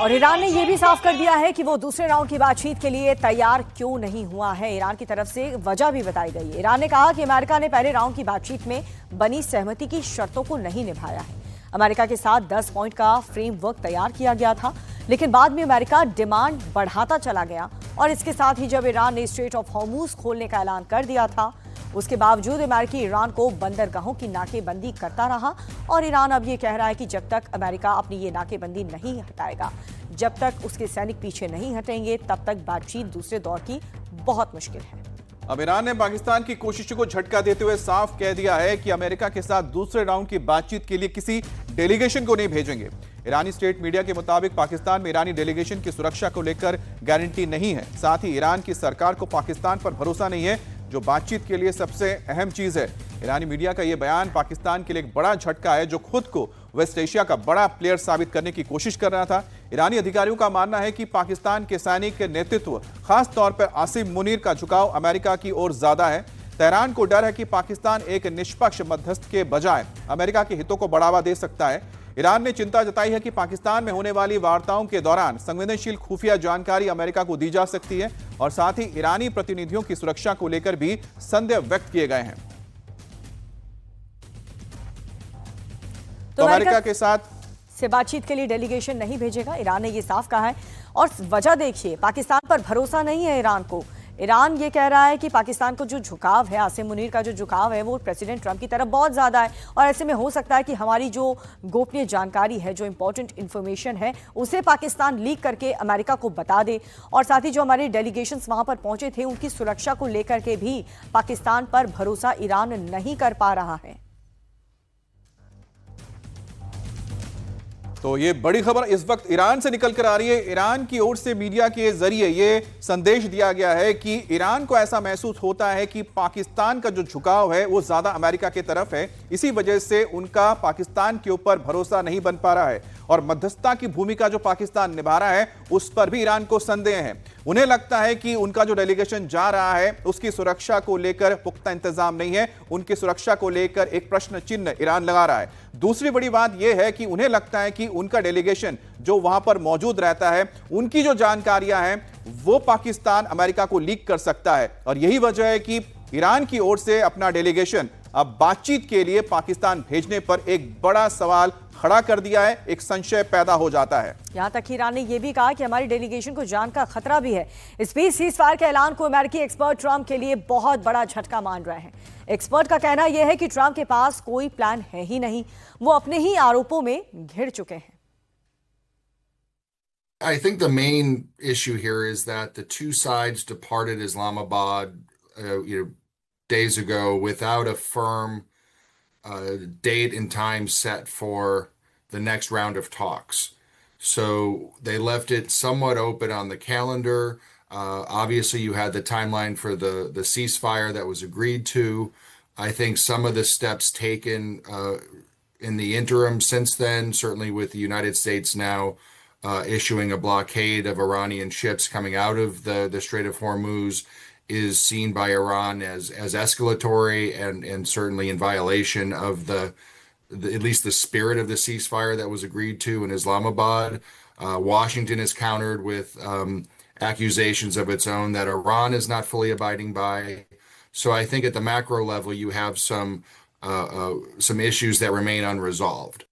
और ईरान ने यह भी साफ कर दिया है कि वो दूसरे राउंड की बातचीत के लिए तैयार क्यों नहीं हुआ है। ईरान की तरफ से वजह भी बताई गई है। ईरान ने कहा कि अमेरिका ने पहले राउंड की बातचीत में बनी सहमति की शर्तों को नहीं निभाया है। अमेरिका के साथ 10 पॉइंट का फ्रेमवर्क तैयार किया गया था, लेकिन बाद में अमेरिका डिमांड बढ़ाता चला गया और इसके साथ ही जब ईरान ने स्ट्रेट ऑफ हॉर्मुज खोलने का ऐलान कर दिया था, उसके बावजूद अमेरिकी ईरान को बंदरगाहों की नाकेबंदी करता रहा। और ईरान अब ये कह रहा है कि जब तक अमेरिका अपनी ये नाकेबंदी नहीं हटाएगा, जब तक उसके सैनिक पीछे नहीं हटेंगे, तब तक बातचीत दूसरे दौर की बहुत मुश्किल है। अब ईरान ने पाकिस्तान की कोशिशों को झटका देते हुए साफ कह दिया है कि अमेरिका के साथ दूसरे राउंड की बातचीत के लिए किसी डेलीगेशन को नहीं भेजेंगे। ईरानी स्टेट मीडिया के मुताबिक पाकिस्तान में ईरानी डेलीगेशन की सुरक्षा को लेकर गारंटी नहीं है। साथ ही ईरान की सरकार को पाकिस्तान पर भरोसा नहीं है, जो बातचीत के लिए सबसे अहम चीज है। ईरानी मीडिया का यह बयान पाकिस्तान के लिए एक बड़ा झटका है, जो खुद को वेस्ट एशिया का बड़ा प्लेयर साबित करने की कोशिश कर रहा था। ईरानी अधिकारियों का मानना है कि पाकिस्तान के सैनिक नेतृत्व, खास तौर पर आसिम मुनीर का झुकाव अमेरिका की ओर ज्यादा है। तेहरान को डर है कि पाकिस्तान एक निष्पक्ष मध्यस्थ के बजाय अमेरिका के हितों को बढ़ावा दे सकता है। ईरान ने चिंता जताई है कि पाकिस्तान में होने वाली वार्ताओं के दौरान संवेदनशील खुफिया जानकारी अमेरिका को दी जा सकती है और साथ ही ईरानी प्रतिनिधियों की सुरक्षा को लेकर भी संदेह व्यक्त किए गए हैं। तो अमेरिका के साथ से बातचीत के लिए डेलीगेशन नहीं भेजेगा, ईरान ने यह साफ कहा है। और वजह देखिए, पाकिस्तान पर भरोसा नहीं है ईरान को। ईरान ये कह रहा है कि पाकिस्तान को जो झुकाव है, आसिम मुनीर का जो झुकाव है, वो प्रेसिडेंट ट्रंप की तरफ बहुत ज़्यादा है और ऐसे में हो सकता है कि हमारी जो गोपनीय जानकारी है, जो इंपॉर्टेंट इंफॉर्मेशन है, उसे पाकिस्तान लीक करके अमेरिका को बता दे। और साथ ही जो हमारे डेलीगेशंस वहाँ पर पहुंचे थे, उनकी सुरक्षा को लेकर के भी पाकिस्तान पर भरोसा ईरान नहीं कर पा रहा है। तो ये बड़ी खबर इस वक्त ईरान से निकल कर आ रही है। ईरान की ओर से मीडिया के जरिए ये संदेश दिया गया है कि ईरान को ऐसा महसूस होता है कि पाकिस्तान का जो झुकाव है वो ज्यादा अमेरिका की तरफ है। इसी वजह से उनका पाकिस्तान के ऊपर भरोसा नहीं बन पा रहा है और मध्यस्थता की भूमिका जो पाकिस्तान निभा रहा है उस पर भी ईरान को संदेह है। उन्हें लगता है कि उनका जो डेलीगेशन जा रहा है उसकी सुरक्षा को लेकर पुख्ता इंतजाम नहीं है, उनकी सुरक्षा को लेकर एक प्रश्न चिन्ह ईरान लगा रहा है। दूसरी बड़ी बात यह है कि उन्हें लगता है कि उनका डेलीगेशन जो वहां पर मौजूद रहता है, उनकी जो जानकारियां हैं वो पाकिस्तान अमेरिका को लीक कर सकता है और यही वजह है कि ईरान की ओर से अपना डेलीगेशन अब बातचीत के लिए पाकिस्तान भेजने पर एक बड़ा सवाल खड़ा कर दिया है, एक संशय पैदा हो जाता है। यहां तक ईरान ने यह भी कहा कि हमारी डेलीगेशन को जान का खतरा भी है। इस बीच सीज़फायर के ऐलान को अमेरिकी एक्सपर्ट ट्रंप के लिए बहुत बड़ा झटका मान रहे हैं। एक्सपर्ट का कहना यह है कि ट्रंप के पास कोई प्लान है ही नहीं, वो अपने ही आरोपों में घिर चुके हैं। I think the main issue here is that the two sides departed Islamabad, days ago without a firm date and time set for the next round of talks. So they left it somewhat open on the calendar. Obviously, you had the timeline for the ceasefire that was agreed to. I think some of the steps taken in the interim since then, certainly with the United States now issuing a blockade of Iranian ships coming out of the Strait of Hormuz, is seen by Iran as escalatory and certainly in violation of at least the spirit of the ceasefire that was agreed to in Islamabad. Washington is countered with accusations of its own that Iran is not fully abiding by. So I think at the macro level, you have some issues that remain unresolved.